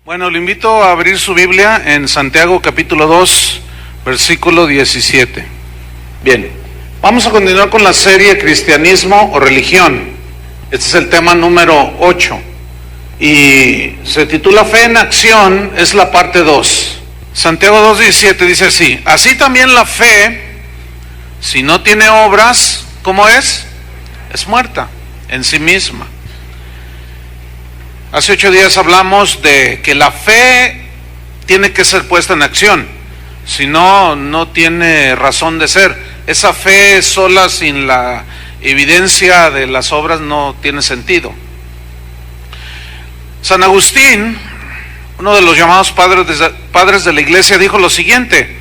Bueno, le invito a abrir su Biblia en Santiago capítulo 2, versículo 17. Bien, vamos a continuar con la serie Cristianismo o Religión. Este es el tema número 8 y se titula Fe en Acción, es la parte 2. Santiago 2:17 dice así: así también la fe, si no tiene obras, ¿cómo es? Es muerta en sí misma. Hace 8 días hablamos de que la fe tiene que ser puesta en acción, si no, no tiene razón de ser. Esa fe sola, sin la evidencia de las obras, no tiene sentido. San Agustín, uno de los llamados padres de la iglesia, dijo lo siguiente: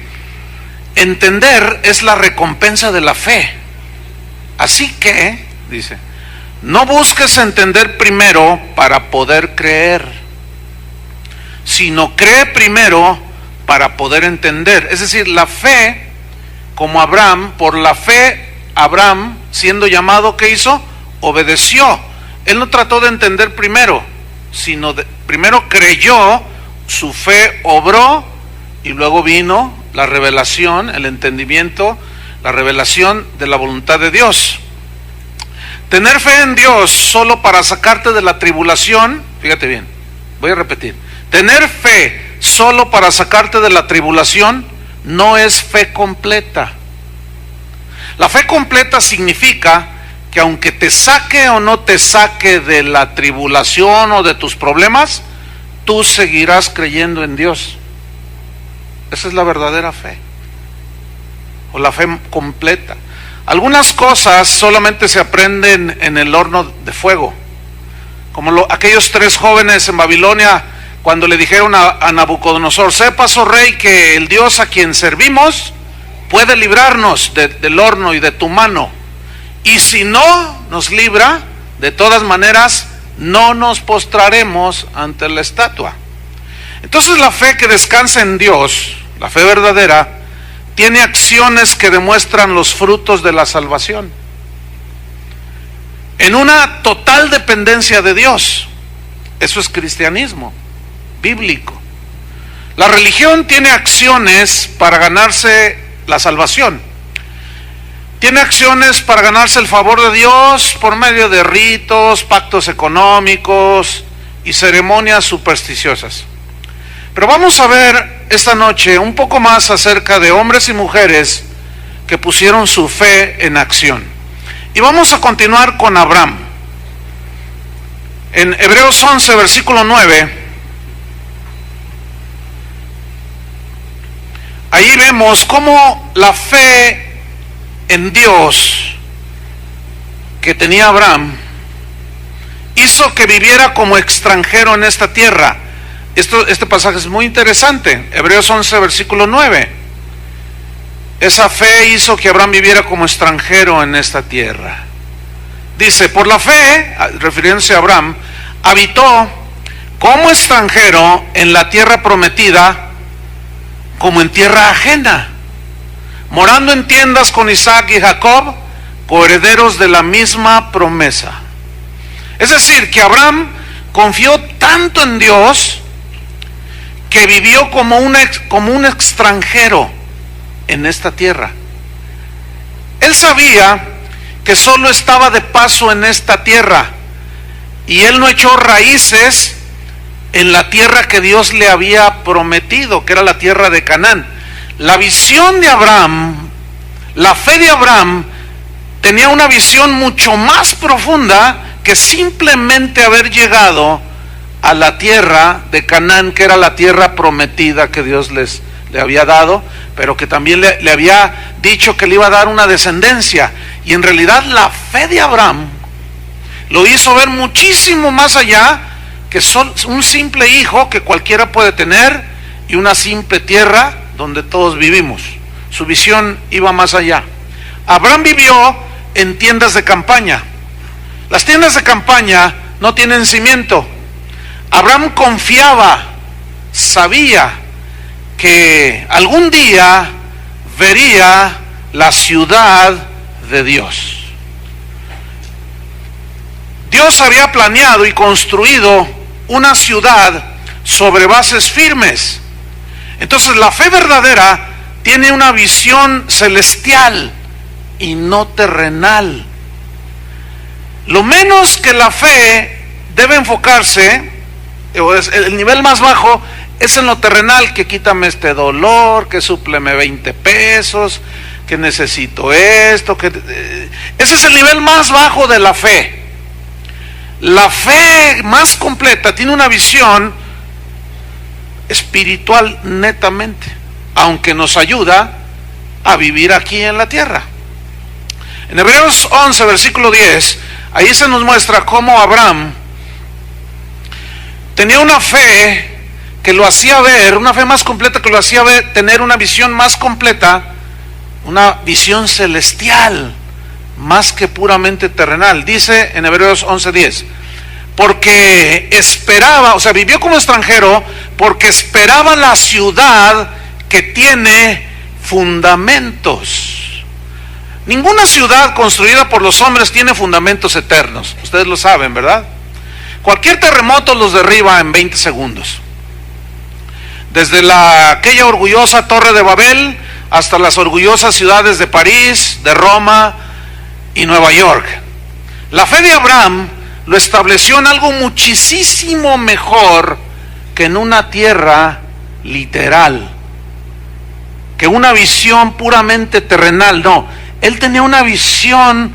entender es la recompensa de la fe. Así que, dice, no busques entender primero para poder creer, sino cree primero para poder entender. Es decir, la fe, como Abraham, por la fe, Abraham, siendo llamado, ¿qué hizo? Obedeció. Él no trató de entender primero, sino primero creyó, su fe obró, y luego vino la revelación, el entendimiento, la revelación de la voluntad de Dios. Tener fe en Dios solo para sacarte de la tribulación, fíjate bien, voy a repetir, tener fe solo para sacarte de la tribulación no es fe completa. La fe completa significa que aunque te saque o no te saque de la tribulación o de tus problemas, tú seguirás creyendo en Dios. Esa es la verdadera fe, o la fe completa. Algunas cosas solamente se aprenden en el horno de fuego, como aquellos 3 jóvenes en Babilonia, cuando le dijeron a Nabucodonosor: sepas, oh rey, que el Dios a quien servimos puede librarnos del horno y de tu mano, y si no nos libra, de todas maneras no nos postraremos ante la estatua. Entonces la fe que descansa en Dios, la fe verdadera, tiene acciones que demuestran los frutos de la salvación, en una total dependencia de Dios. Eso es cristianismo bíblico. La religión tiene acciones para ganarse la salvación, tiene acciones para ganarse el favor de Dios por medio de ritos, pactos económicos y ceremonias supersticiosas. Pero vamos a ver esta noche un poco más acerca de hombres y mujeres que pusieron su fe en acción. Y vamos a continuar con Abraham. En Hebreos 11, versículo 9, ahí vemos cómo la fe en Dios que tenía Abraham hizo que viviera como extranjero en esta tierra. Este pasaje es muy interesante. Hebreos 11, versículo 9. Esa fe hizo que Abraham viviera como extranjero en esta tierra. Dice: por la fe, refiriéndose a Abraham, habitó como extranjero en la tierra prometida, como en tierra ajena, morando en tiendas con Isaac y Jacob, coherederos de la misma promesa. Es decir, que Abraham confió tanto en Dios que vivió como un extranjero en esta tierra. Él sabía que solo estaba de paso en esta tierra, y él no echó raíces en la tierra que Dios le había prometido, que era la tierra de Canaán. La visión de Abraham, la fe de Abraham, tenía una visión mucho más profunda que simplemente haber llegado a la tierra de Canaán, que era la tierra prometida que Dios le había dado, pero que también le había dicho que le iba a dar una descendencia. Y en realidad la fe de Abraham lo hizo ver muchísimo más allá que un simple hijo que cualquiera puede tener y una simple tierra donde todos vivimos. Su visión iba más allá. Abraham vivió en tiendas de campaña. Las tiendas de campaña no tienen cimiento. Abraham confiaba, sabía que algún día vería la ciudad de Dios. Dios había planeado y construido una ciudad sobre bases firmes. Entonces la fe verdadera tiene una visión celestial y no terrenal. Lo menos que la fe debe enfocarse, el nivel más bajo, es en lo terrenal, que quítame este dolor, que súpleme 20 pesos, que necesito esto, ese es el nivel más bajo de la fe. La fe más completa tiene una visión espiritual netamente, aunque nos ayuda a vivir aquí en la tierra. En Hebreos 11, versículo 10, ahí se nos muestra cómo Abraham tenía una fe que lo hacía ver, una fe más completa que lo hacía ver, tener una visión más completa, una visión celestial, más que puramente terrenal. Dice en Hebreos 11:10, porque esperaba, o sea, vivió como extranjero, porque esperaba la ciudad que tiene fundamentos. Ninguna ciudad construida por los hombres tiene fundamentos eternos. Ustedes lo saben, ¿verdad? Cualquier terremoto los derriba en 20 segundos. Desde aquella orgullosa Torre de Babel hasta las orgullosas ciudades de París, de Roma y Nueva York. La fe de Abraham lo estableció en algo muchísimo mejor que en una tierra literal, que una visión puramente terrenal. No, él tenía una visión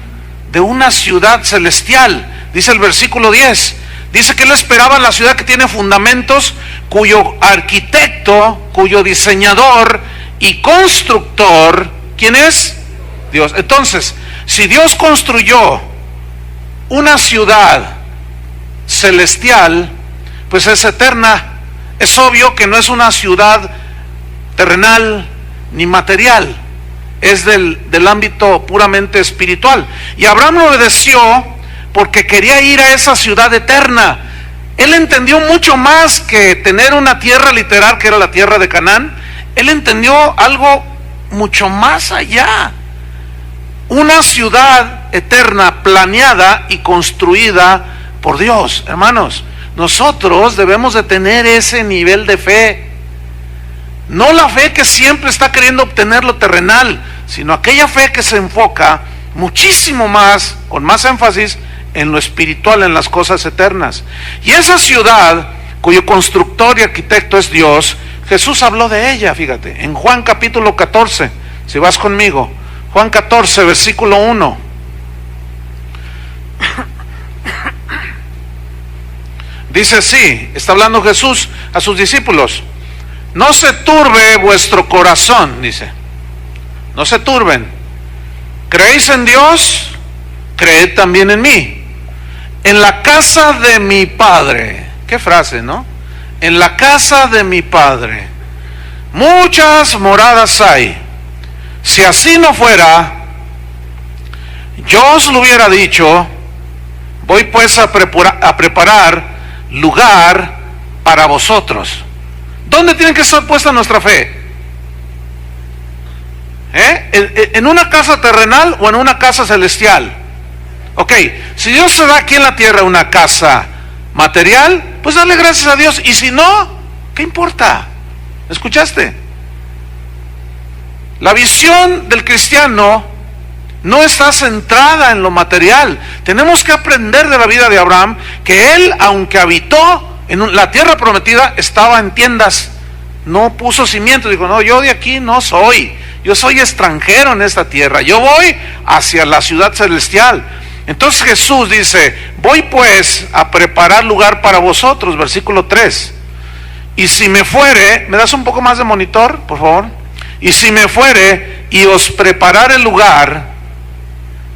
de una ciudad celestial. Dice el versículo 10, dice que él esperaba la ciudad que tiene fundamentos, cuyo arquitecto, cuyo diseñador y constructor, ¿quién es? Dios. Entonces, si Dios construyó una ciudad celestial, pues es eterna. Es obvio que no es una ciudad terrenal ni material, es del ámbito puramente espiritual. Y Abraham obedeció porque quería ir a esa ciudad eterna. Él entendió mucho más que tener una tierra literal, que era la tierra de Canaán. Él entendió algo mucho más allá. Una ciudad eterna, planeada y construida por Dios. Hermanos, nosotros debemos de tener ese nivel de fe. No la fe que siempre está queriendo obtener lo terrenal, sino aquella fe que se enfoca muchísimo más, con más énfasis, en lo espiritual, en las cosas eternas. Y esa ciudad, cuyo constructor y arquitecto es Dios, Jesús habló de ella, fíjate, en Juan capítulo 14, si vas conmigo, Juan 14, versículo 1. Dice así, está hablando Jesús a sus discípulos: no se turbe vuestro corazón, dice, no se turben. ¿Creéis en Dios? Creed también en mí. En la casa de mi Padre, qué frase, ¿no? En la casa de mi Padre muchas moradas hay. Si así no fuera, yo os lo hubiera dicho. Voy pues a preparar lugar para vosotros. ¿Dónde tiene que estar puesta nuestra fe? ¿En una casa terrenal o en una casa celestial? Ok, si Dios se da aquí en la tierra una casa material, pues dale gracias a Dios. Y si no, ¿qué importa? ¿Escuchaste? La visión del cristiano no está centrada en lo material. Tenemos que aprender de la vida de Abraham, que él, aunque habitó en la tierra prometida, estaba en tiendas, no puso cimientos. Dijo, no, yo de aquí no soy, yo soy extranjero en esta tierra, yo voy hacia la ciudad celestial. Entonces Jesús dice, voy pues a preparar lugar para vosotros, versículo 3. Y si me fuere, ¿me das un poco más de monitor, por favor? Y si me fuere y os preparare el lugar,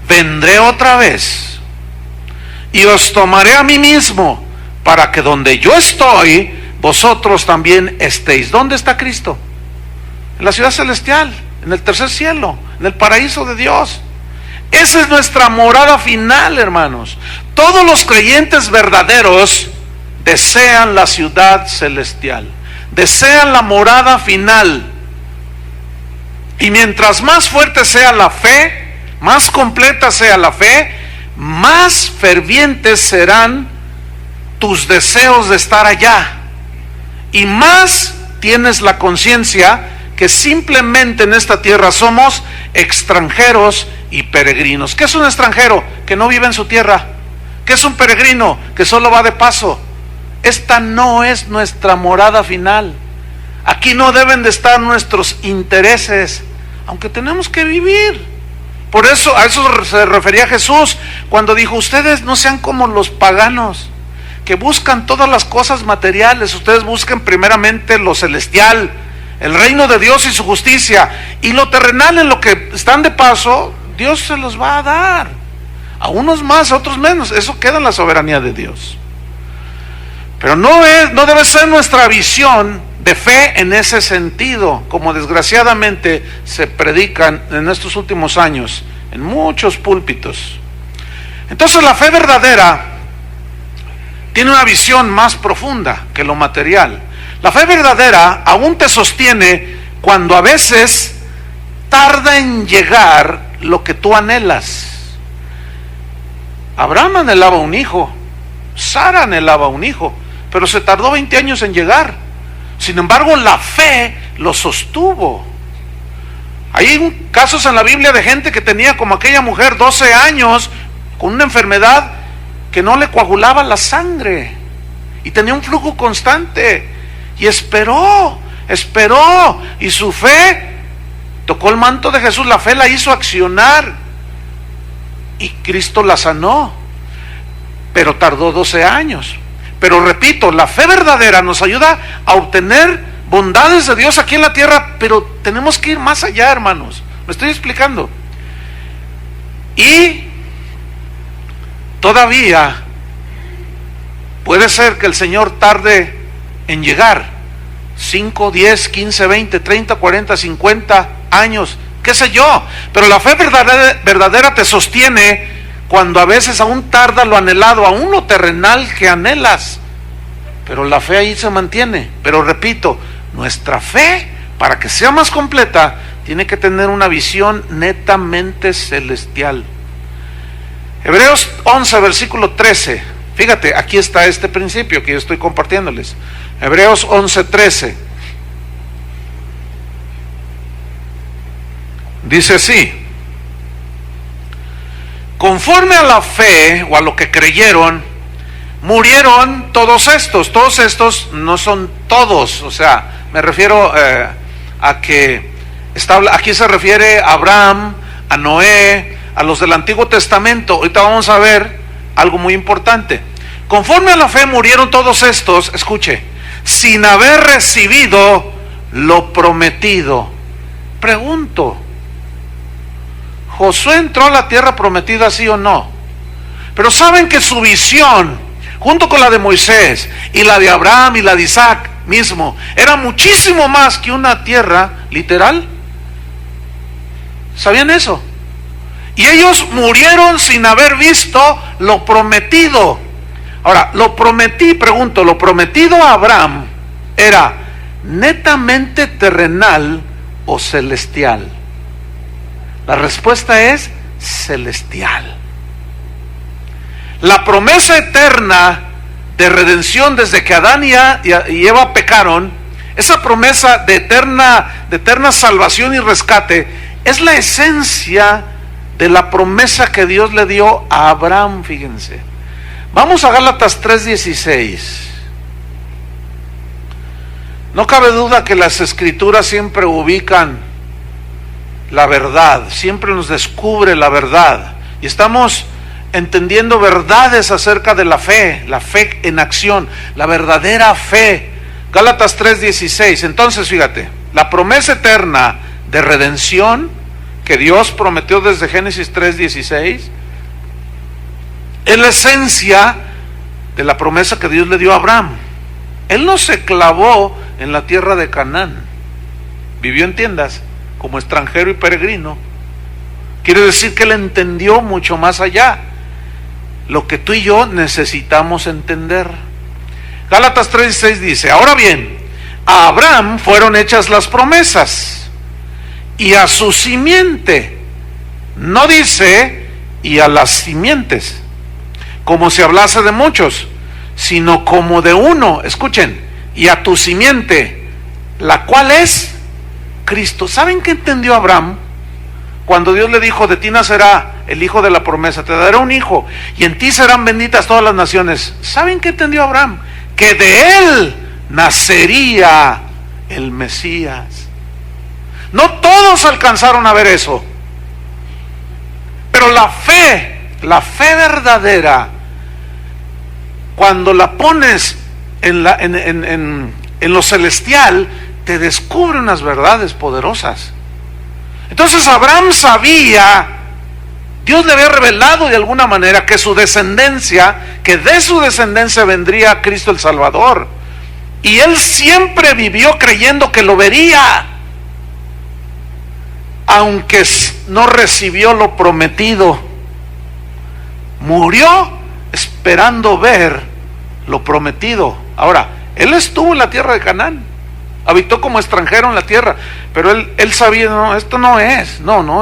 vendré otra vez y os tomaré a mí mismo, para que donde yo estoy, vosotros también estéis. ¿Dónde está Cristo? En la ciudad celestial, en el tercer cielo, en el paraíso de Dios. Esa es nuestra morada final, hermanos. Todos los creyentes verdaderos desean la ciudad celestial, desean la morada final. Y mientras más fuerte sea la fe, más completa sea la fe, más fervientes serán tus deseos de estar allá. y más tienes la conciencia que simplemente en esta tierra somos extranjeros y peregrinos. ¿Qué es un extranjero? Que no vive en su tierra. ¿Qué es un peregrino? Que solo va de paso. Esta no es nuestra morada final. Aquí no deben de estar nuestros intereses, aunque tenemos que vivir. Por eso, a eso se refería Jesús cuando dijo: ustedes no sean como los paganos, que buscan todas las cosas materiales. Ustedes busquen primeramente lo celestial, el reino de Dios y su justicia, y lo terrenal, en lo que están de paso, Dios se los va a dar, a unos más, a otros menos. Eso queda en la soberanía de Dios. Pero no debe ser nuestra visión de fe en ese sentido, como desgraciadamente se predican en estos últimos años en muchos púlpitos. Entonces la fe verdadera tiene una visión más profunda que lo material. La fe verdadera aún te sostiene cuando a veces tarda en llegar lo que tú anhelas. Abraham anhelaba un hijo, Sara anhelaba un hijo, pero se tardó 20 años en llegar. Sin embargo, la fe lo sostuvo. Hay casos en la Biblia de gente que tenía, como aquella mujer, 12 años con una enfermedad que no le coagulaba la sangre y tenía un flujo constante, y esperó, y su fe tocó el manto de Jesús. La fe la hizo accionar y Cristo la sanó, pero tardó 12 años. Pero repito, la fe verdadera nos ayuda a obtener bondades de Dios aquí en la tierra, pero tenemos que ir más allá, hermanos. ¿Me estoy explicando? Y todavía puede ser que el Señor tarde en llegar, 5, 10, 15, 20, 30, 40, 50 años, qué sé yo. Pero la fe verdadera te sostiene cuando a veces aún tarda lo anhelado, aún lo terrenal que anhelas, pero la fe ahí se mantiene. Pero repito, nuestra fe, para que sea más completa, tiene que tener una visión netamente celestial. Hebreos 11, versículo 13. Fíjate, aquí está este principio que yo estoy compartiéndoles. Hebreos 11, 13. Dice así: conforme a la fe, o a lo que creyeron, murieron todos estos. Todos estos no son todos, o sea, me refiero a que aquí se refiere a Abraham, a Noé, a los del Antiguo Testamento. Ahorita vamos a ver algo muy importante. Conforme a la fe murieron todos estos, escuche, sin haber recibido lo prometido. Pregunto, ¿Josué entró a la tierra prometida, sí o no? Pero saben que su visión, junto con la de Moisés y la de Abraham y la de Isaac mismo, era muchísimo más que una tierra literal. ¿Sabían eso? Y ellos murieron sin haber visto lo prometido. Ahora, lo prometido a Abraham era netamente terrenal o celestial. La respuesta es celestial. La promesa eterna de redención desde que Adán y Eva pecaron, esa promesa de eterna salvación y rescate, es la esencia de la promesa que Dios le dio a Abraham. Fíjense, vamos a Gálatas 3:16. No cabe duda que las Escrituras siempre ubican la verdad, siempre nos descubre la verdad, y estamos entendiendo verdades acerca de la fe en acción, la verdadera fe. Gálatas 3:16. Entonces, fíjate, la promesa eterna de redención que Dios prometió desde Génesis 3:16 es la esencia de la promesa que Dios le dio a Abraham. Él no se clavó en la tierra de Canaán, vivió en tiendas como extranjero y peregrino. Quiere decir que él entendió mucho más allá, lo que tú y yo necesitamos entender. Gálatas 3:16 dice: ahora bien, a Abraham fueron hechas las promesas, y a su simiente. No dice y a las simientes, como si hablase de muchos, sino como de uno, escuchen, y a tu simiente, la cual es Cristo. ¿Saben qué entendió Abraham? Cuando Dios le dijo, de ti nacerá el hijo de la promesa, te daré un hijo, y en ti serán benditas todas las naciones. ¿Saben qué entendió Abraham? Que de él nacería el Mesías. No todos alcanzaron a ver eso, pero la fe verdadera, cuando la pones en lo celestial, te descubre unas verdades poderosas. Entonces Abraham sabía, Dios le había revelado de alguna manera que su descendencia, que de su descendencia vendría Cristo el Salvador, y él siempre vivió creyendo que lo vería, aunque no recibió lo prometido. Murió esperando ver lo prometido. Ahora, él estuvo en la tierra de Canaán, habitó como extranjero en la tierra, pero él sabía, no, esto no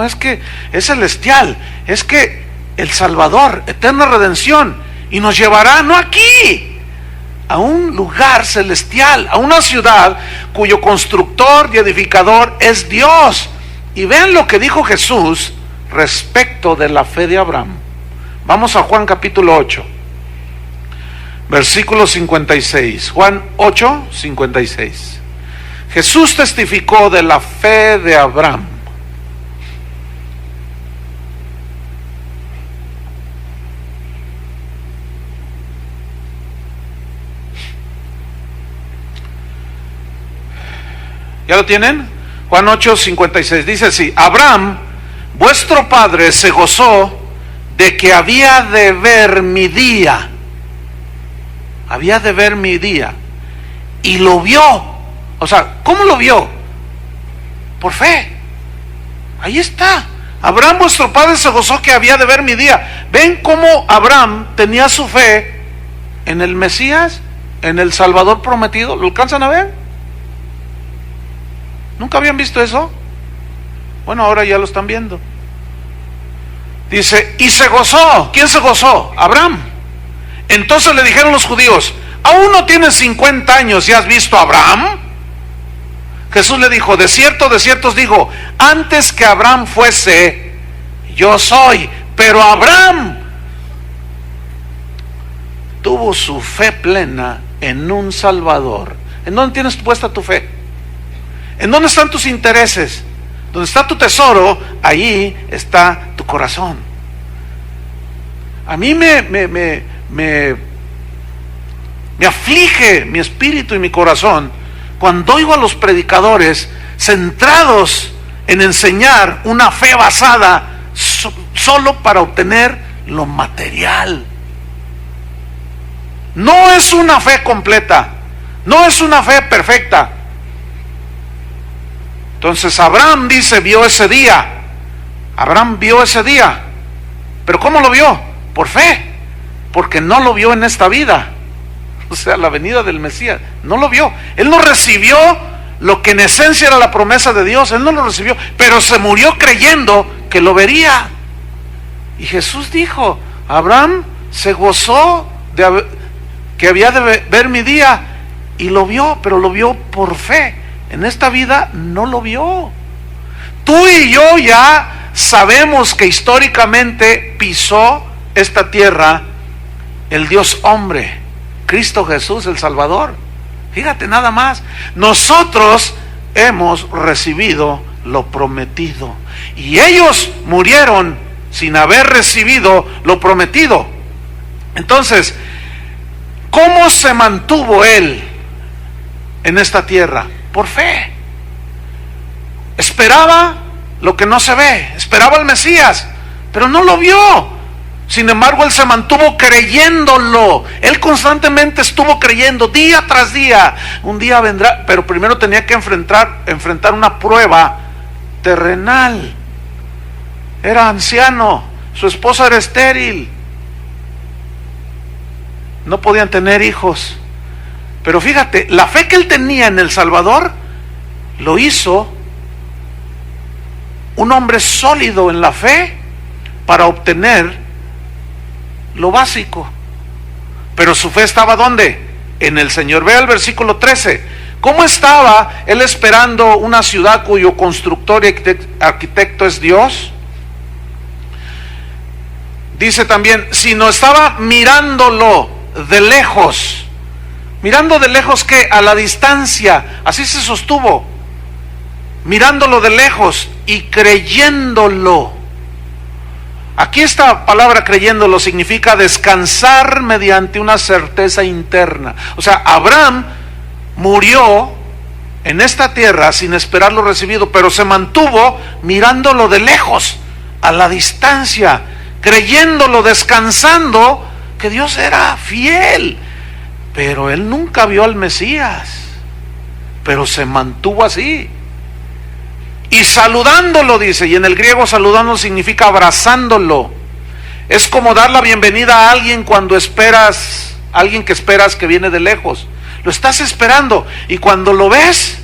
es que es celestial, es que el Salvador, eterna redención, y nos llevará, no aquí, a un lugar celestial, a una ciudad cuyo constructor y edificador es Dios. Y vean lo que dijo Jesús respecto de la fe de Abraham. Vamos a Juan capítulo 8, versículo 56. Juan 8, 56. Jesús testificó de la fe de Abraham. ¿Ya lo tienen? Juan 8, 56. Dice así: Abraham, vuestro padre, se gozó de que había de ver mi día. Había de ver mi día. Y lo vio. O sea, ¿cómo lo vio? Por fe. Ahí está. Abraham, vuestro padre, se gozó que había de ver mi día. ¿Ven cómo Abraham tenía su fe en el Mesías, en el Salvador prometido? ¿Lo alcanzan a ver? ¿Nunca habían visto eso? Bueno, ahora ya lo están viendo. Dice, y se gozó. ¿Quién se gozó? Abraham. Entonces le dijeron los judíos, ¿aún no tienes 50 años y has visto a Abraham? Jesús le dijo, de cierto os digo, antes que Abraham fuese, yo soy. Pero Abraham tuvo su fe plena en un Salvador. ¿En dónde tienes puesta tu fe? ¿En dónde están tus intereses? Donde está tu tesoro, ahí está tu corazón. A mí me aflige mi espíritu y mi corazón cuando oigo a los predicadores centrados en enseñar una fe basada solo para obtener lo material. No es una fe completa, no es una fe perfecta. Entonces Abraham dice, vio ese día. Abraham vio ese día. ¿Pero cómo lo vio? Por fe. Porque no lo vio en esta vida. O sea, la venida del Mesías. No lo vio. Él no recibió lo que en esencia era la promesa de Dios. Él no lo recibió. Pero se murió creyendo que lo vería. Y Jesús dijo, Abraham se gozó de que había de ver mi día. Y lo vio, pero lo vio por fe. En esta vida no lo vio. Tú y yo ya sabemos que históricamente pisó esta tierra el Dios hombre, Cristo Jesús el Salvador. Fíjate nada más. Nosotros hemos recibido lo prometido. Y ellos murieron sin haber recibido lo prometido. Entonces, ¿cómo se mantuvo él en esta tierra? Por fe. Esperaba lo que no se ve, esperaba al Mesías, pero no lo vio. Sin embargo, él se mantuvo creyéndolo. Él constantemente estuvo creyendo día tras día. Un día vendrá, pero primero tenía que enfrentar una prueba terrenal. Era anciano, su esposa era estéril, no podían tener hijos. Pero fíjate, la fe que él tenía en el Salvador lo hizo un hombre sólido en la fe para obtener lo básico. Pero su fe estaba ¿dónde? en el Señor. Vea el versículo 13. ¿Cómo estaba él esperando una ciudad cuyo constructor y arquitecto es Dios? Dice también, sino estaba mirándolo de lejos. Mirando de lejos, ¿qué? A la distancia. Así se sostuvo. Mirándolo de lejos y creyéndolo. Aquí esta palabra creyéndolo significa descansar mediante una certeza interna. O sea, Abraham murió en esta tierra sin esperar lo recibido, pero se mantuvo mirándolo de lejos, a la distancia, creyéndolo, descansando que Dios era fiel. Pero él nunca vio al Mesías, pero se mantuvo así. Y saludándolo, dice, y en el griego saludándolo significa abrazándolo. Es como dar la bienvenida a alguien cuando esperas, alguien que esperas que viene de lejos. Lo estás esperando y cuando lo ves,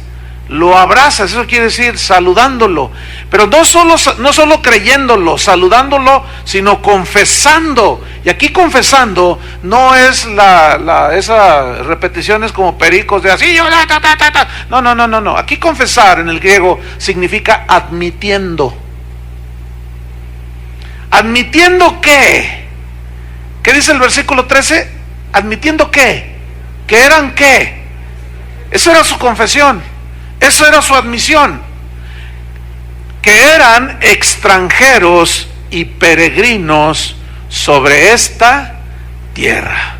lo abrazas. Eso quiere decir saludándolo. Pero no solo creyéndolo, saludándolo, sino confesando. Y aquí confesando no es esas repeticiones como pericos de así. No. Aquí confesar en el griego significa admitiendo. ¿Admitiendo qué? ¿Qué dice el versículo 13? ¿Admitiendo qué? ¿Que eran qué? Eso era su confesión. Eso era su admisión. Que eran extranjeros y peregrinos sobre esta tierra.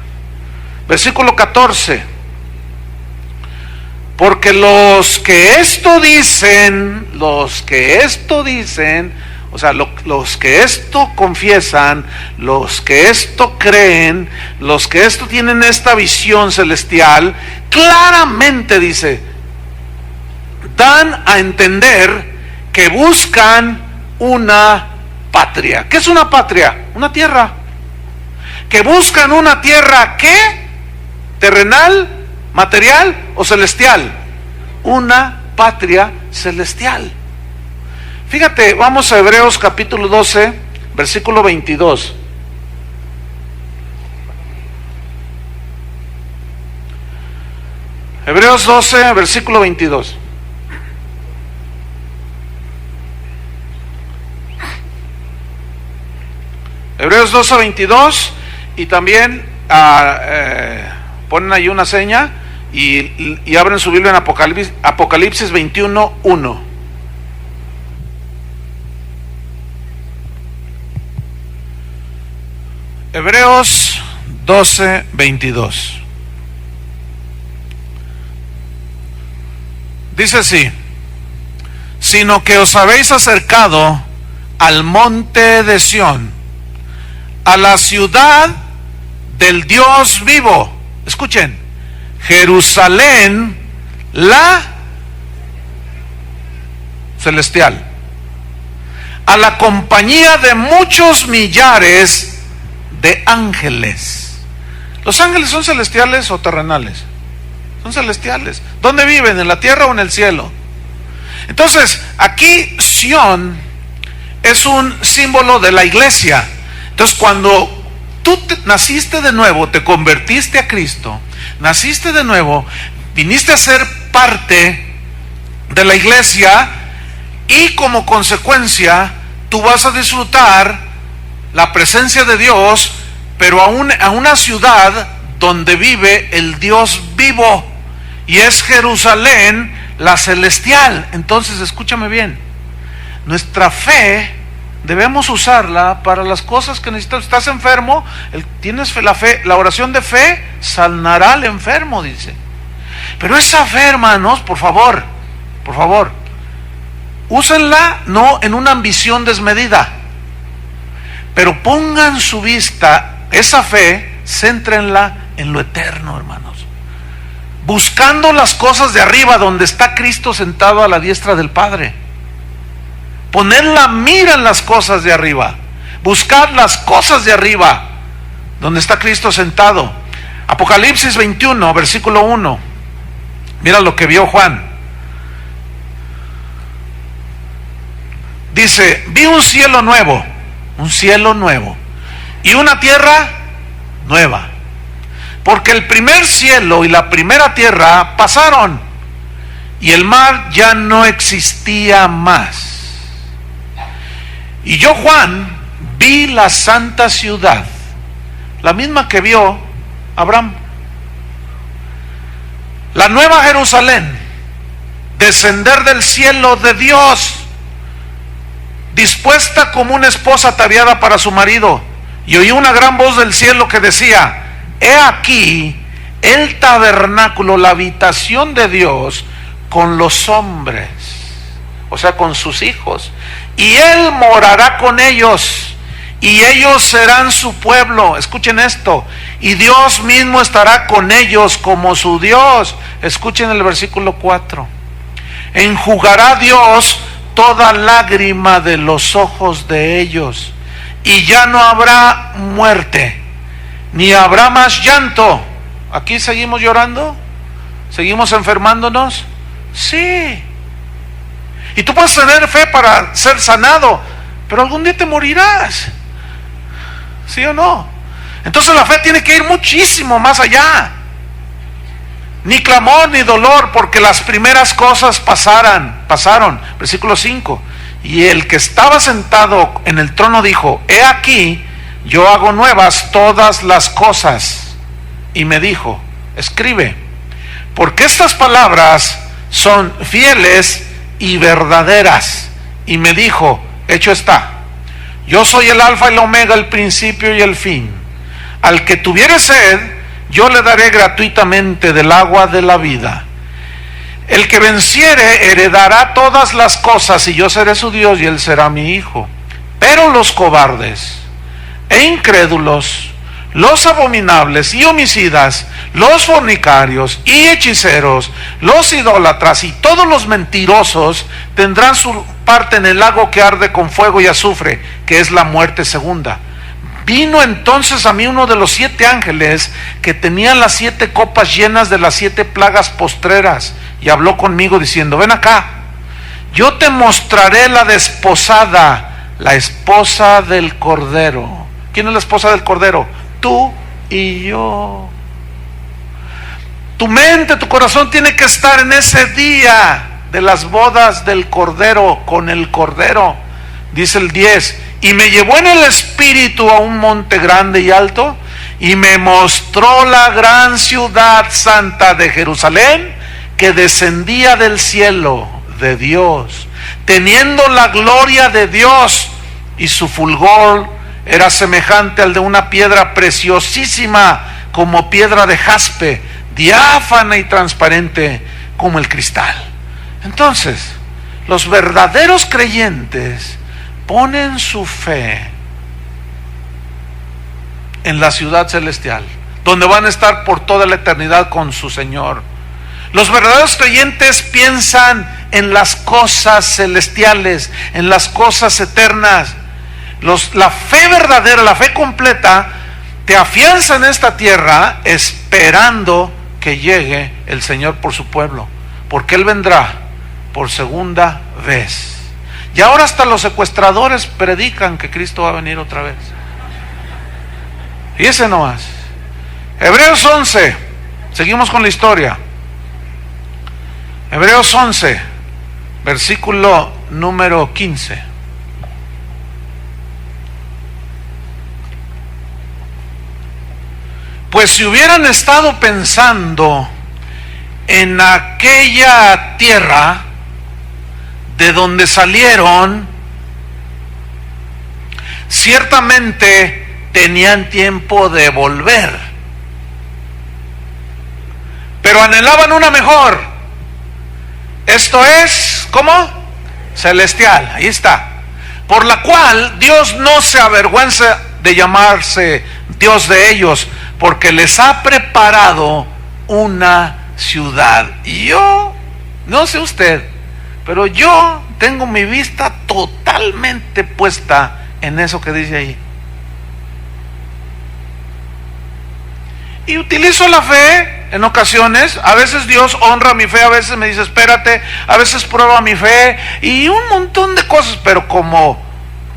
Versículo 14. Porque los que esto dicen, o sea, los que esto confiesan, los que esto creen, los que esto tienen esta visión celestial, claramente dice, dan a entender que buscan una patria. ¿Qué es una patria? Una tierra. Que buscan una tierra, ¿qué? ¿Terrenal, material o celestial? Una patria celestial. Fíjate, vamos a Hebreos capítulo 12, versículo 22. Hebreos 12, versículo 22. Hebreos 12, 22. Y también ponen ahí una seña y abren su Biblia en Apocalipsis 21, 1. Hebreos 12, 22. Dice así: sino que os habéis acercado al monte de Sión, a la ciudad del Dios vivo. Escuchen, Jerusalén, la celestial, a la compañía de muchos millares de ángeles. ¿Los ángeles son celestiales o terrenales? Son celestiales. ¿Dónde viven? ¿En la tierra o en el cielo? Entonces, aquí Sión es un símbolo de la iglesia. Entonces, cuando tú naciste de nuevo, te convertiste a Cristo, naciste de nuevo, viniste a ser parte de la iglesia y como consecuencia, tú vas a disfrutar la presencia de Dios, pero a una ciudad donde vive el Dios vivo, y es Jerusalén, la celestial. Entonces, escúchame bien, nuestra fe debemos usarla para las cosas que necesitas. Estás enfermo, tienes fe, la oración de fe sanará al enfermo, dice. Pero esa fe, hermanos, por favor, úsenla no en una ambición desmedida, pero pongan su vista, esa fe, céntrenla en lo eterno, hermanos. Buscando las cosas de arriba, donde está Cristo sentado a la diestra del Padre. Poner la mira en las cosas de arriba. Buscar las cosas de arriba, donde está Cristo sentado. Apocalipsis 21, versículo 1. Mira lo que vio Juan. Dice: vi un cielo nuevo y una tierra nueva, porque el primer cielo y la primera tierra pasaron, y el mar ya no existía más. Y yo, Juan, vi la santa ciudad, la misma que vio Abraham, la nueva Jerusalén, descender del cielo de Dios, dispuesta como una esposa ataviada para su marido. Y oí una gran voz del cielo que decía: he aquí el tabernáculo, la habitación de Dios con los hombres, o sea, con sus hijos, y Él morará con ellos, y ellos serán su pueblo. Escuchen esto: y Dios mismo estará con ellos como su Dios. Escuchen el versículo 4: enjugará Dios toda lágrima de los ojos de ellos, y ya no habrá muerte, ni habrá más llanto. ¿Aquí seguimos llorando? ¿Seguimos enfermándonos? Sí. Y tú puedes tener fe para ser sanado, pero algún día te morirás, ¿sí o no? Entonces la fe tiene que ir muchísimo más allá. Ni clamor ni dolor, porque las primeras cosas pasaron. Versículo 5: y el que estaba sentado en el trono dijo: he aquí, yo hago nuevas todas las cosas. Y me dijo: escribe, porque estas palabras son fieles y verdaderas. Y me dijo: hecho está. Yo soy el alfa y el omega, el principio y el fin. Al que tuviere sed, yo le daré gratuitamente del agua de la vida. El que venciere heredará todas las cosas, y yo seré su Dios y él será mi hijo. Pero los cobardes e incrédulos, los abominables y homicidas, los fornicarios y hechiceros, los idólatras y todos los mentirosos tendrán su parte en el lago que arde con fuego y azufre, que es la muerte segunda. Vino entonces a mí uno de los 7 ángeles que tenía las 7 copas llenas de las 7 plagas postreras, y habló conmigo diciendo: ven acá, yo te mostraré la desposada, la esposa del Cordero. ¿Quién es la esposa del Cordero? Tú y yo. Tu mente, tu corazón tiene que estar en ese día de las bodas del Cordero, con el Cordero. Dice el 10: y me llevó en el espíritu a un monte grande y alto, y me mostró la gran ciudad santa de Jerusalén, que descendía del cielo de Dios, teniendo la gloria de Dios, y su fulgor era semejante al de una piedra preciosísima, como piedra de jaspe, diáfana y transparente como el cristal. Entonces, los verdaderos creyentes ponen su fe en la ciudad celestial, donde van a estar por toda la eternidad con su Señor. Los verdaderos creyentes piensan en las cosas celestiales, en las cosas eternas. La fe verdadera, la fe completa, te afianza en esta tierra, esperando que llegue el Señor por su pueblo, porque Él vendrá por segunda vez. Y ahora hasta los secuestradores predican que Cristo va a venir otra vez. Fíjense nomás. Hebreos 11, seguimos con la historia. Hebreos 11, versículo número 15. Pues si hubieran estado pensando en aquella tierra de donde salieron, ciertamente tenían tiempo de volver, pero anhelaban una mejor. Esto es, ¿cómo? Celestial, ahí está. Por la cual Dios no se avergüenza de llamarse Dios de ellos, porque les ha preparado una ciudad. Y yo, no sé usted, pero yo tengo mi vista totalmente puesta en eso que dice ahí. Y utilizo la fe en ocasiones. A veces Dios honra mi fe, a veces me dice espérate, a veces prueba mi fe y un montón de cosas. Pero como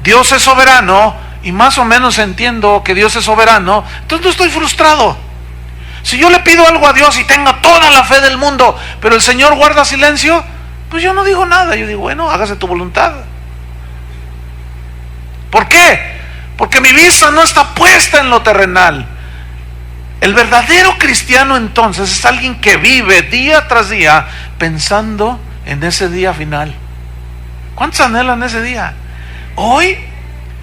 Dios es soberano y más o menos entiendo que Dios es soberano, entonces no estoy frustrado. Si yo le pido algo a Dios y tengo toda la fe del mundo, pero el Señor guarda silencio, pues yo no digo nada. Yo digo, bueno, hágase tu voluntad. ¿Por qué? Porque mi vista no está puesta en lo terrenal. El verdadero cristiano entonces es alguien que vive día tras día pensando en ese día final. ¿Cuántos anhelan ese día? Hoy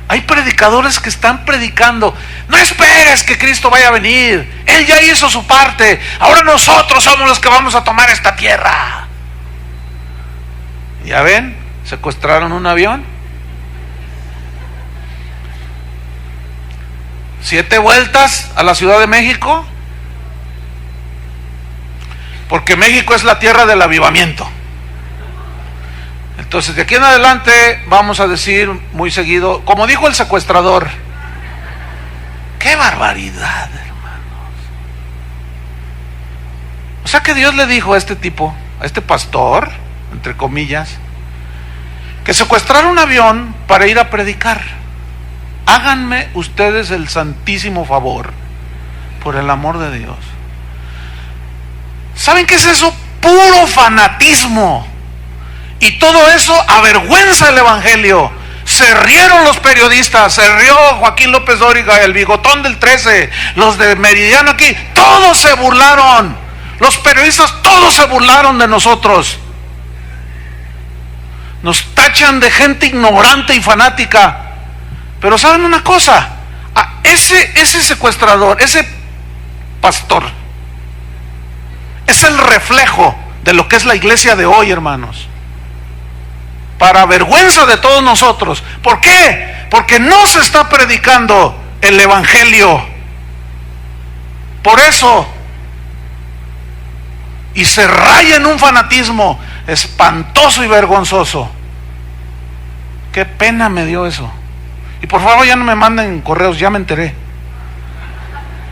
hay predicadores que están predicando: no esperes que Cristo vaya a venir, Él ya hizo su parte, ahora nosotros somos los que vamos a tomar esta tierra. ¿Ya ven? Secuestraron un avión, 7 vueltas a la Ciudad de México, porque México es la tierra del avivamiento. Entonces, de aquí en adelante vamos a decir muy seguido, como dijo el secuestrador. ¡Qué barbaridad, hermanos! O sea que Dios le dijo a este tipo, a este pastor, entre comillas, que secuestrara un avión para ir a predicar. Háganme ustedes el santísimo favor, por el amor de Dios. ¿Saben qué es eso? Puro fanatismo. Y todo eso avergüenza el evangelio. Se rieron los periodistas, se rió Joaquín López Dóriga, el bigotón del 13, los de Meridiano aquí, todos se burlaron. Los periodistas todos se burlaron de nosotros. Nos tachan de gente ignorante y fanática. Pero ¿saben una cosa? Ese secuestrador, ese pastor, es el reflejo de lo que es la iglesia de hoy, hermanos. Para vergüenza de todos nosotros. ¿Por qué? Porque no se está predicando el evangelio. Por eso. Y se raya en un fanatismo espantoso y vergonzoso. Qué pena me dio eso. Y por favor ya no me manden correos, ya me enteré.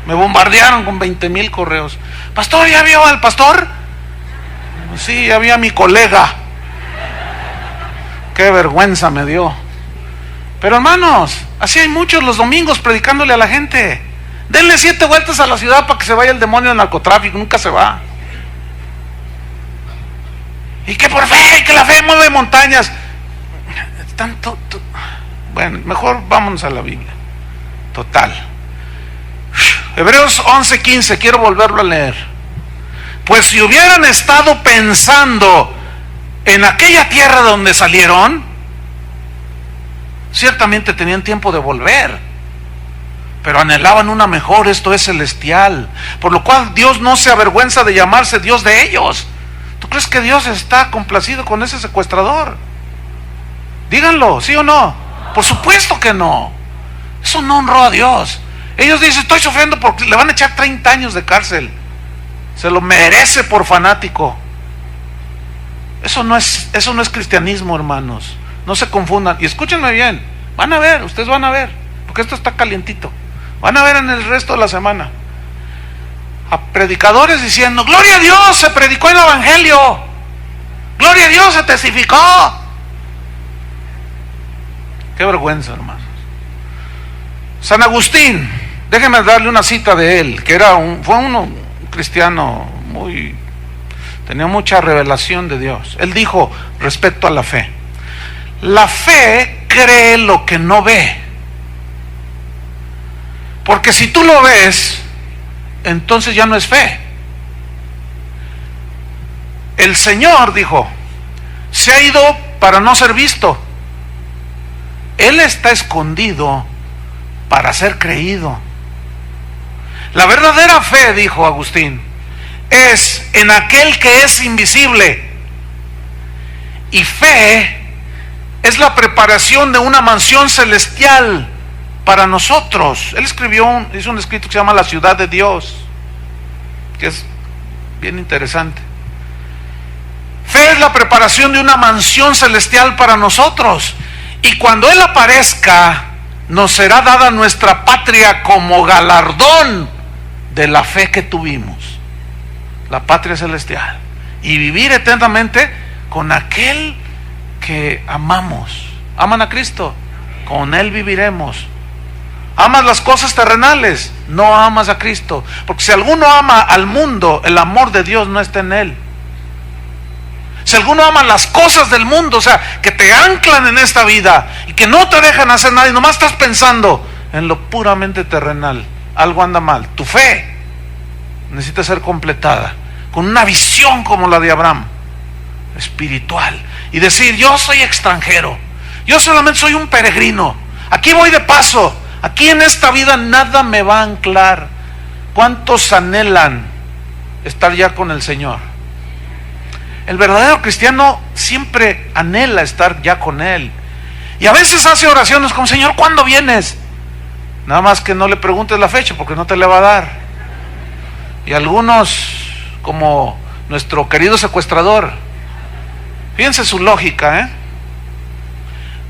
Me bombardearon con 20,000 correos. Pastor, ¿ya vio al pastor? Sí, ya vi a mi colega. Qué vergüenza me dio. Pero hermanos, así hay muchos los domingos predicándole a la gente. Denle 7 vueltas a la ciudad para que se vaya el demonio del narcotráfico, nunca se va. Y que por fe, que la fe mueve montañas. Bueno, mejor vámonos a la Biblia. Total. Hebreos 11:15, quiero volverlo a leer. Pues si hubieran estado pensando en aquella tierra de donde salieron, ciertamente tenían tiempo de volver, pero anhelaban una mejor, esto es celestial, por lo cual Dios no se avergüenza de llamarse Dios de ellos. ¿Tú crees que Dios está complacido con ese secuestrador? Díganlo, ¿sí o no? Por supuesto que no. Eso no honró a Dios. Ellos dicen, estoy sufriendo porque le van a echar 30 años de cárcel. Se lo merece por fanático. Eso no es cristianismo, hermanos. No se confundan. Y escúchenme bien. Van a ver, ustedes van a ver. Porque esto está calientito. Van a ver en el resto de la semana a predicadores diciendo, gloria a Dios, se predicó el evangelio. Gloria a Dios, se testificó. Qué vergüenza, hermanos. San Agustín, déjenme darle una cita de él, que fue un cristiano tenía mucha revelación de Dios. Él dijo respecto a la fe: la fe cree lo que no ve. Porque si tú lo ves, entonces ya no es fe. El Señor dijo, se ha ido para no ser visto. Él está escondido para ser creído. La verdadera fe, dijo Agustín, es en aquel que es invisible. Y fe es la preparación de una mansión celestial para nosotros. Él hizo un escrito que se llama La Ciudad de Dios, que es bien interesante. Fe es la preparación de una mansión celestial para nosotros. Y cuando Él aparezca, nos será dada nuestra patria como galardón de la fe que tuvimos, la patria celestial, y vivir eternamente con aquel que amamos. ¿Aman a Cristo? Con Él viviremos Amas las cosas terrenales, no amas a Cristo. Porque si alguno ama al mundo, el amor de Dios no está en él. Si alguno ama las cosas del mundo, o sea, que te anclan en esta vida y que no te dejan hacer nada y nomás estás pensando en lo puramente terrenal, algo anda mal. Tu fe necesita ser completada con una visión como la de Abraham, espiritual, y decir: yo soy extranjero, yo solamente soy un peregrino, aquí voy de paso, aquí en esta vida nada me va a anclar. ¿Cuántos anhelan estar ya con el Señor? El verdadero cristiano siempre anhela estar ya con Él, y a veces hace oraciones como: Señor, ¿cuándo vienes? Nada más que no le preguntes la fecha, porque no te le va a dar. Y algunos, como nuestro querido secuestrador, fíjense su lógica,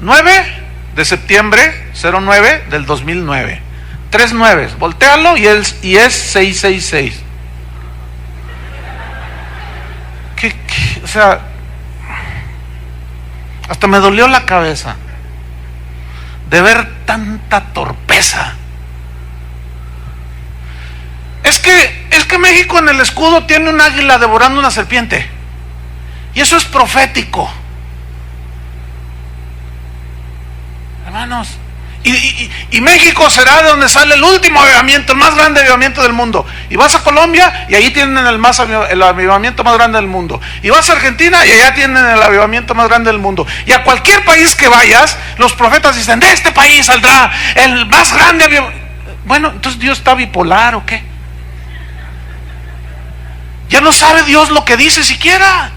9 de septiembre 09 del 2009, 3 9, voltealo y es 666. O sea, hasta me dolió la cabeza de ver tanta torpeza. Es que México en el escudo tiene un águila devorando una serpiente, y eso es profético, hermanos. Y México será de donde sale el último avivamiento, el más grande avivamiento del mundo. Y vas a Colombia y ahí tienen el avivamiento más grande del mundo. Y vas a Argentina y allá tienen el avivamiento más grande del mundo. Y a cualquier país que vayas, los profetas dicen: de este país saldrá el más grande avivamiento. Bueno, entonces ¿Dios está bipolar o qué? Ya no sabe Dios lo que dice siquiera.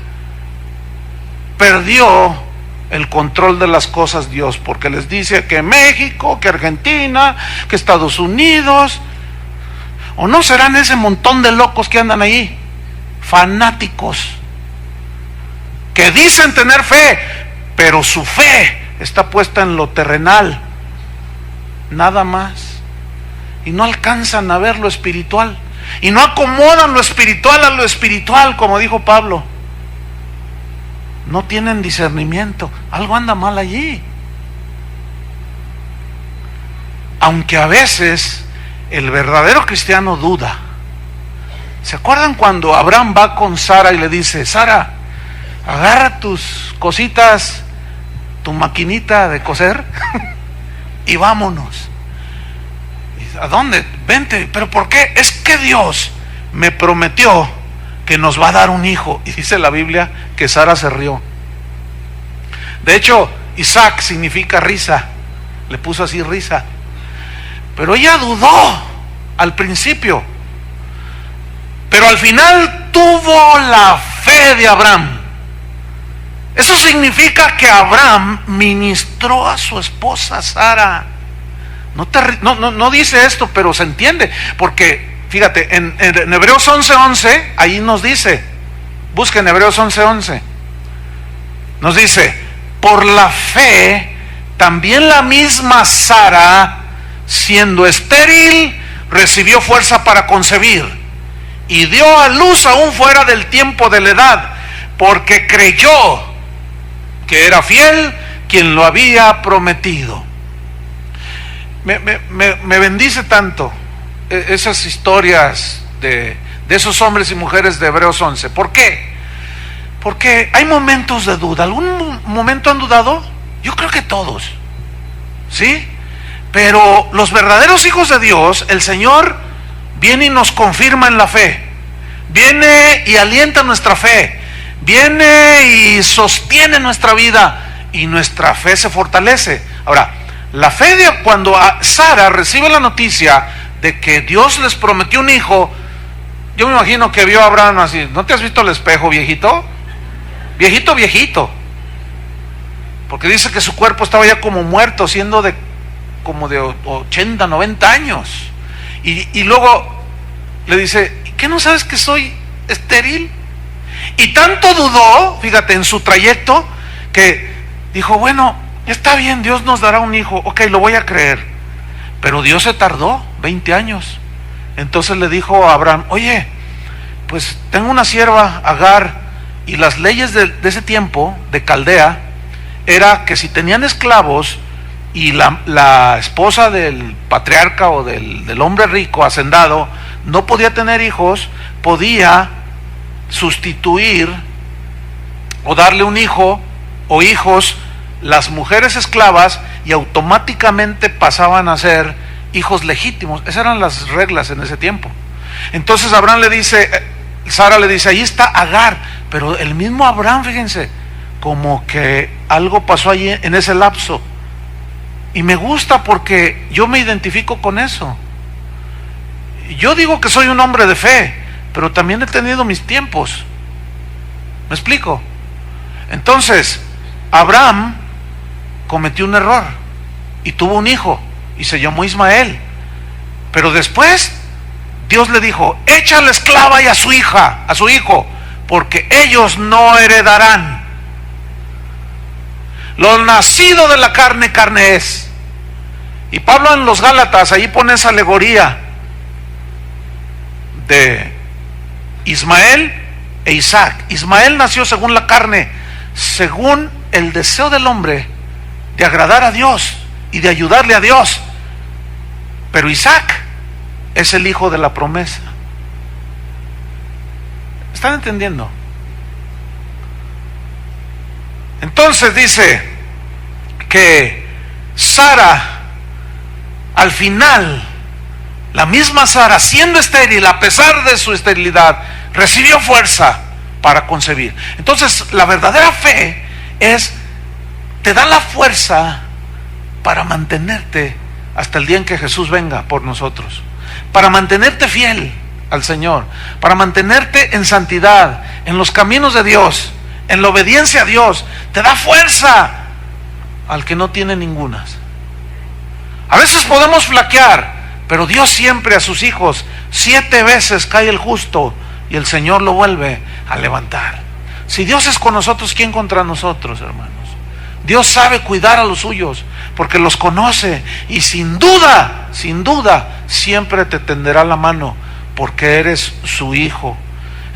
Perdió el control de las cosas Dios, porque les dice que México, que Argentina, que Estados Unidos. ¿O no serán ese montón de locos que andan ahí, fanáticos, que dicen tener fe, pero su fe está puesta en lo terrenal, nada más, y no alcanzan a ver lo espiritual, y no acomodan lo espiritual a lo espiritual, como dijo Pablo? No tienen discernimiento, algo anda mal allí. Aunque a veces el verdadero cristiano duda. ¿Se acuerdan cuando Abraham va con Sara y le dice: Sara, agarra tus cositas, tu maquinita de coser y vámonos? ¿A dónde? Vente. ¿Pero por qué? Es que Dios me prometió que nos va a dar un hijo. Y dice la Biblia que Sara se rió. De hecho, Isaac significa risa, le puso así risa. Pero ella dudó al principio, pero al final tuvo la fe de Abraham. Eso significa que Abraham ministró a su esposa Sara. No dice esto, pero se entiende, porque fíjate, en Hebreos 11:11, ahí nos dice, busquen Hebreos 11:11, nos dice: por la fe, también la misma Sara, siendo estéril, recibió fuerza para concebir, y dio a luz aún fuera del tiempo de la edad, porque creyó que era fiel quien lo había prometido. Me bendice tanto esas historias de esos hombres y mujeres de Hebreos 11. ¿Por qué? Porque hay momentos de duda. ¿Algún momento han dudado? Yo creo que todos, ¿sí? Pero los verdaderos hijos de Dios, el Señor viene y nos confirma en la fe, viene y alienta nuestra fe, viene y sostiene nuestra vida, y nuestra fe se fortalece. Ahora, la fe de cuando Sara recibe la noticia de que Dios les prometió un hijo, yo me imagino que vio a Abraham así: ¿no te has visto al espejo, viejito? Viejito, porque dice que su cuerpo estaba ya como muerto, siendo como de 80, 90 años, y luego le dice: ¿qué no sabes que soy estéril? Y tanto dudó, fíjate, en su trayecto, que dijo: bueno, está bien, Dios nos dará un hijo, ok, lo voy a creer. Pero Dios se tardó 20 años. Entonces le dijo a Abraham: oye, pues tengo una sierva, Agar, y las leyes de ese tiempo, de Caldea, era que si tenían esclavos, y la esposa del patriarca o del hombre rico, hacendado, no podía tener hijos, podía sustituir o darle un hijo o hijos las mujeres esclavas, y automáticamente pasaban a ser hijos legítimos. Esas eran las reglas en ese tiempo. Entonces Abraham le dice, Sara le dice, ahí está Agar, pero el mismo Abraham, fíjense, como que algo pasó allí en ese lapso, y me gusta porque yo me identifico con eso. Yo digo que soy un hombre de fe, pero también he tenido mis tiempos. ¿Me explico? Entonces Abraham cometió un error y tuvo un hijo y se llamó Ismael, pero después Dios le dijo, echa a la esclava y a su hija, a su hijo, porque ellos no heredarán. Lo nacido de la carne, carne es. Y Pablo en los Gálatas, ahí pone esa alegoría de Ismael e Isaac. Ismael nació según la carne, según el deseo del hombre de agradar a Dios y de ayudarle a Dios. Pero Isaac es el hijo de la promesa. ¿Están entendiendo? Entonces dice que Sara, al final, la misma Sara, siendo estéril, a pesar de su esterilidad, recibió fuerza para concebir. Entonces la verdadera fe te da la fuerza para mantenerte hasta el día en que Jesús venga por nosotros, para mantenerte fiel al Señor, para mantenerte en santidad, en los caminos de Dios, en la obediencia a Dios. Te da fuerza al que no tiene ningunas. A veces podemos flaquear, pero Dios siempre a sus hijos, 7 veces cae el justo y el Señor lo vuelve a levantar. Si Dios es con nosotros, ¿quién contra nosotros, hermanos? Dios sabe cuidar a los suyos porque los conoce, y sin duda, siempre te tenderá la mano porque eres su hijo.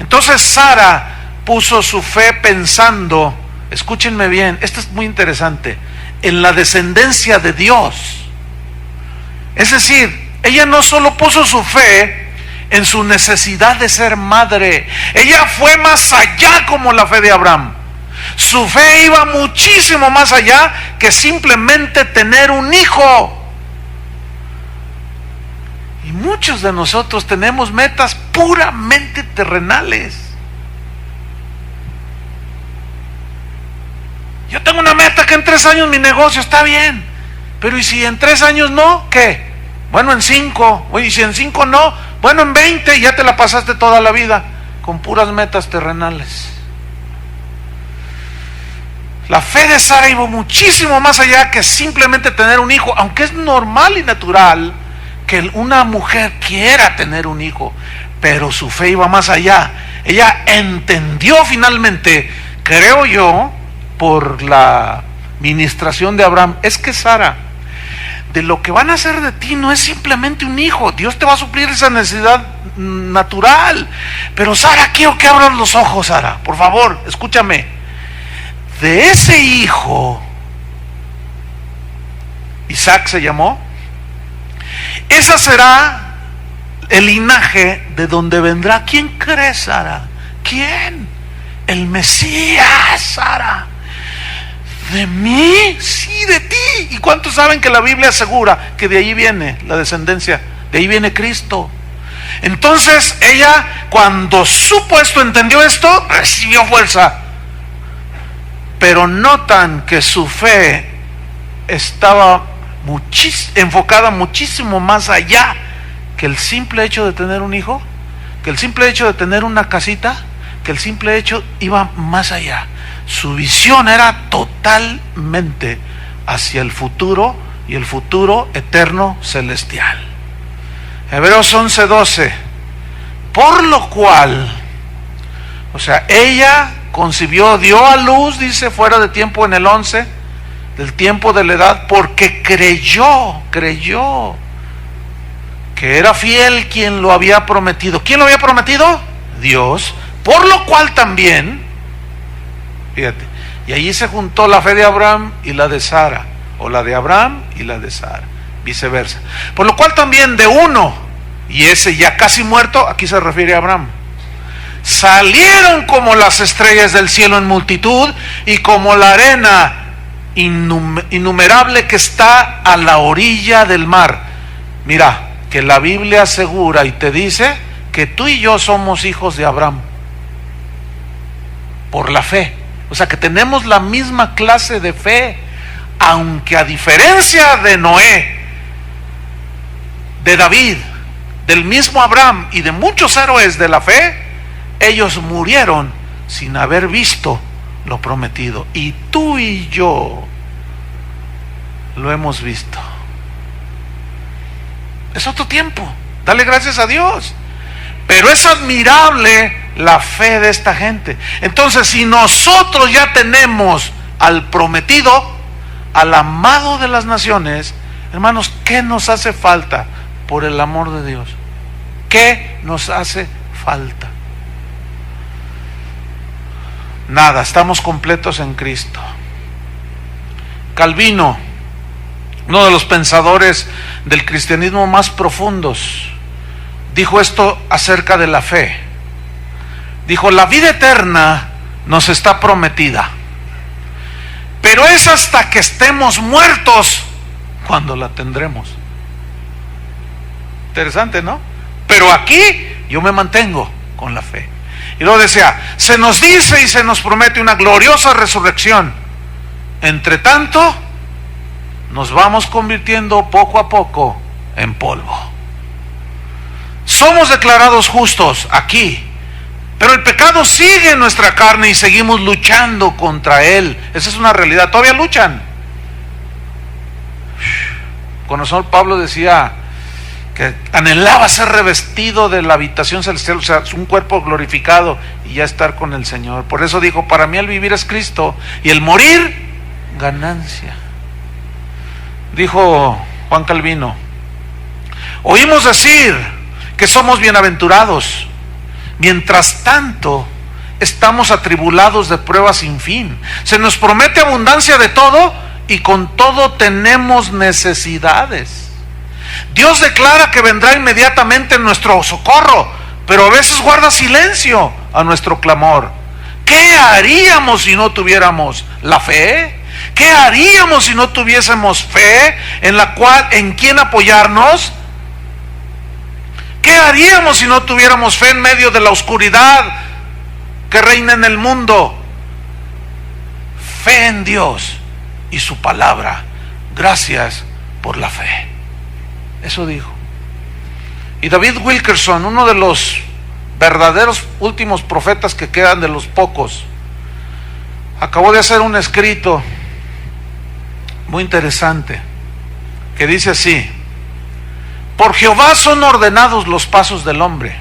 Entonces Sara puso su fe pensando, escúchenme bien, esto es muy interesante, en la descendencia de Dios. Es decir, ella no solo puso su fe en su necesidad de ser madre, ella fue más allá como la fe de Abraham. Su fe iba muchísimo más allá que simplemente tener un hijo. Y muchos de nosotros tenemos metas puramente terrenales. Yo tengo una meta que en 3 años mi negocio está bien, pero ¿y si en 3 años no? ¿Qué? Bueno, en 5. Oye, ¿y si en 5 no? Bueno, en 20, y ya te la pasaste toda la vida con puras metas terrenales. La fe de Sara iba muchísimo más allá que simplemente tener un hijo, aunque es normal y natural que una mujer quiera tener un hijo, pero su fe iba más allá. Ella entendió finalmente, creo yo, por la ministración de Abraham, es que Sara, de lo que van a hacer de ti no es simplemente un hijo. Dios te va a suplir esa necesidad natural, pero Sara, quiero que abras los ojos, Sara, por favor, escúchame. De ese hijo, Isaac se llamó, esa será el linaje de donde vendrá. ¿Quién crees, Sara? ¿Quién? El Mesías, Sara. ¿De mí? Sí, de ti. ¿Y cuántos saben que la Biblia asegura que de ahí viene la descendencia? De ahí viene Cristo. Entonces ella, cuando supo esto, entendió esto, recibió fuerza. Pero notan que su fe estaba enfocada muchísimo más allá que el simple hecho de tener un hijo, que el simple hecho de tener una casita, que el simple hecho iba más allá. Su visión era totalmente hacia el futuro, y el futuro eterno celestial. Hebreos 11:12. Por lo cual, o sea, ella concibió, dio a luz, dice, fuera de tiempo en el 11, del tiempo de la edad, porque creyó que era fiel quien lo había prometido. ¿Quién lo había prometido? Dios. Por lo cual también, fíjate, y allí se juntó la fe de Abraham y la de Sara, o la de Abraham y la de Sara, viceversa. Por lo cual también de uno, y ese ya casi muerto, aquí se refiere a Abraham, salieron como las estrellas del cielo en multitud y como la arena innumerable que está a la orilla del mar. Mira, que la Biblia asegura y te dice que tú y yo somos hijos de Abraham por la fe. O sea que tenemos la misma clase de fe, aunque a diferencia de Noé, de David, del mismo Abraham y de muchos héroes de la fe, ellos murieron sin haber visto lo prometido. Y tú y yo lo hemos visto. Es otro tiempo, dale gracias a Dios. Pero es admirable la fe de esta gente. Entonces, si nosotros ya tenemos al prometido, al amado de las naciones, hermanos, ¿qué nos hace falta por el amor de Dios? ¿Qué nos hace falta? Nada, estamos completos en Cristo. Calvino, uno de los pensadores del cristianismo más profundos, dijo esto acerca de la fe. Dijo: la vida eterna nos está prometida, pero es hasta que estemos muertos cuando la tendremos. Interesante, ¿no? Pero aquí yo me mantengo con la fe. Y luego decía: se nos dice y se nos promete una gloriosa resurrección. Entre tanto, nos vamos convirtiendo poco a poco en polvo. Somos declarados justos aquí, pero el pecado sigue en nuestra carne y seguimos luchando contra él. Esa es una realidad. Todavía luchan. Con razón Pablo decía que anhelaba ser revestido de la habitación celestial, o sea, un cuerpo glorificado, y ya estar con el Señor. Por eso dijo: para mí el vivir es Cristo y el morir ganancia. Dijo Juan Calvino: oímos decir que somos bienaventurados, mientras tanto estamos atribulados de pruebas sin fin. Se nos promete abundancia de todo y con todo tenemos necesidades. Dios declara que vendrá inmediatamente en nuestro socorro, pero a veces guarda silencio a nuestro clamor. ¿Qué haríamos si no tuviéramos la fe? ¿Qué haríamos si no tuviésemos fe en quien apoyarnos? ¿Qué haríamos si no tuviéramos fe en medio de la oscuridad que reina en el mundo? Fe en Dios y su palabra. Gracias por la fe. Eso dijo. Y David Wilkerson, uno de los verdaderos últimos profetas que quedan, de los pocos, acabó de hacer un escrito muy interesante que dice así: por Jehová son ordenados los pasos del hombre.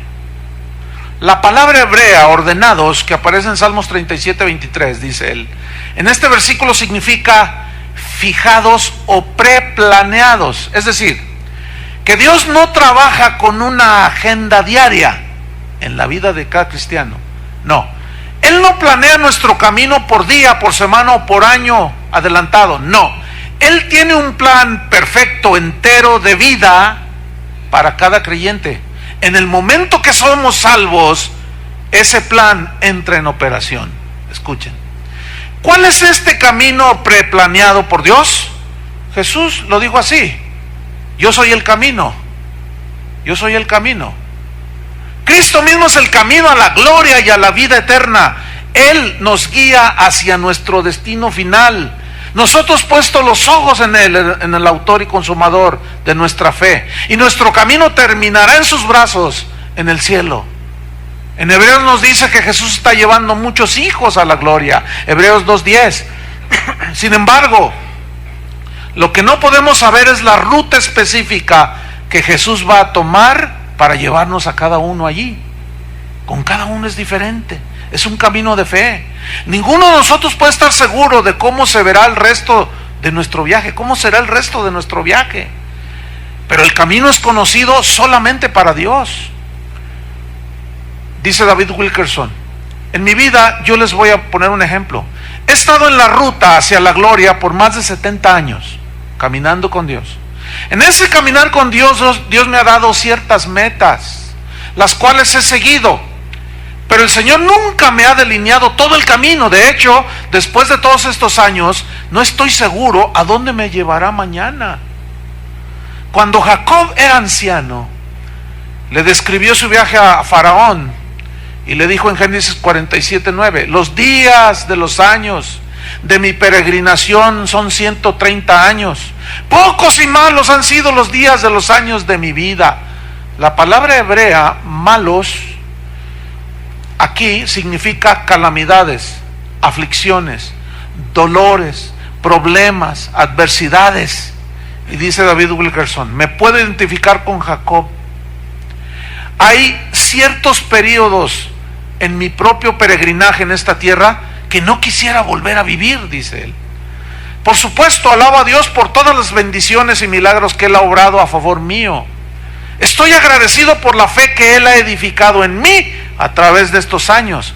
La palabra hebrea ordenados, que aparece en Salmos 37:23, dice él, en este versículo significa fijados o preplaneados. Es decir, que Dios no trabaja con una agenda diaria en la vida de cada cristiano. No, Él no planea nuestro camino por día, por semana o por año adelantado. No, Él tiene un plan perfecto, entero de vida para cada creyente. En el momento que somos salvos, ese plan entra en operación. Escuchen, ¿cuál es este camino preplaneado por Dios? Jesús lo dijo así: yo soy el camino, yo soy el camino. Cristo mismo es el camino a la gloria y a la vida eterna. Él nos guía hacia nuestro destino final. Nosotros puestos los ojos en Él, en el autor y consumador de nuestra fe, y nuestro camino terminará en sus brazos en el cielo. En Hebreos nos dice que Jesús está llevando muchos hijos a la gloria, Hebreos 2:10. Sin embargo, lo que no podemos saber es la ruta específica que Jesús va a tomar para llevarnos a cada uno allí. Con cada uno es diferente. Es un camino de fe. Ninguno de nosotros puede estar seguro de cómo se verá el resto de nuestro viaje, cómo será el resto de nuestro viaje. Pero el camino es conocido solamente para Dios. Dice David Wilkerson: en mi vida, yo les voy a poner un ejemplo. He estado en la ruta hacia la gloria por más de 70 años. caminando con Dios. En ese caminar con Dios, Dios me ha dado ciertas metas, las cuales he seguido. Pero el Señor nunca me ha delineado todo el camino. De hecho, después de todos estos años, no estoy seguro a dónde me llevará mañana. Cuando Jacob era anciano, le describió su viaje a Faraón y le dijo en Génesis 47:9: los días de los años de mi peregrinación son 130 años. Pocos y malos han sido los días de los años de mi vida. La palabra hebrea malos aquí significa calamidades, aflicciones, dolores, problemas, adversidades. Y dice David Wilkerson: me puedo identificar con Jacob. Hay ciertos periodos en mi propio peregrinaje en esta tierra que no quisiera volver a vivir, dice él. Por supuesto, alabo a Dios por todas las bendiciones y milagros que Él ha obrado a favor mío. Estoy agradecido por la fe que Él ha edificado en mí a través de estos años.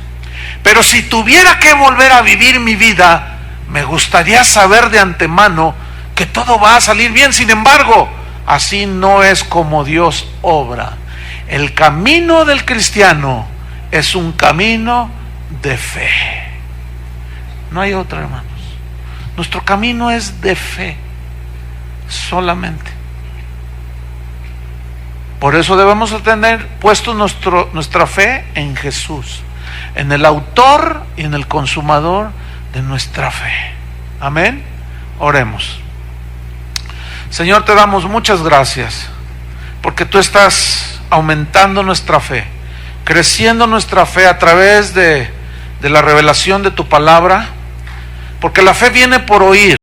Pero si tuviera que volver a vivir mi vida, me gustaría saber de antemano que todo va a salir bien. Sin embargo, así no es como Dios obra. El camino del cristiano es un camino de fe. No hay otra, hermanos. Nuestro camino es de fe solamente. Por eso debemos tener puesto nuestra fe en Jesús, en el autor y en el consumador de nuestra fe. Amén. Oremos. Señor, te damos muchas gracias porque tú estás aumentando nuestra fe, creciendo nuestra fe a través de la revelación de tu palabra, porque la fe viene por oír